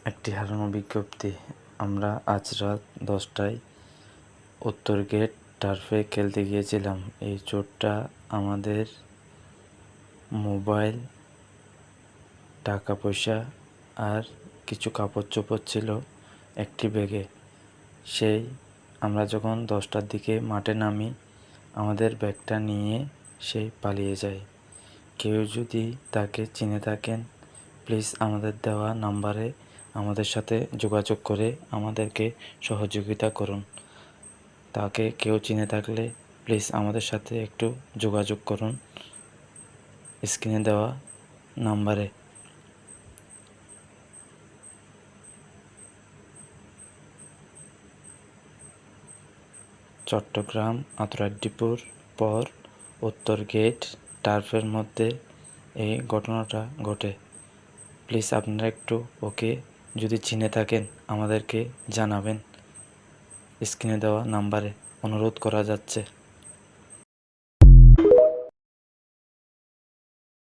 একটি হারানো বিজ্ঞপ্তি। আমরা আজ রাত 10টায় উত্তর গেট টার্ফে খেলতে গিয়েছিলাম। এই চোরটা আমাদের মোবাইল, টাকা পয়সা আর কিছু কাপড় চোপড় ছিল একটি ব্যাগে। আমরা যখন 10টার দিকে মাঠে নামি, আমাদের ব্যাগটা নিয়ে সে পালিয়ে যায়। কেউ যদি তাকে চিনে থাকেন, প্লিজ আমাদের দেওয়া নাম্বারে আমাদের সাথে যোগাযোগ করে আমাদেরকে সহযোগিতা করুন। তাকে কেউ চিনে থাকলে প্লিজ আমাদের সাথে একটু যোগাযোগ করুন স্ক্রিনে দেওয়া নাম্বারে। চট্টগ্রাম আতরার ডিপোর পর উত্তর গেট টার্ফের মধ্যে এই ঘটনাটা ঘটে। প্লিজ আপনারা একটু ওকে যদি চিনে থাকেন আমাদেরকে জানাবেন। স্ক্রিনে দেওয়া নাম্বারে অনুরোধ করা যাচ্ছে।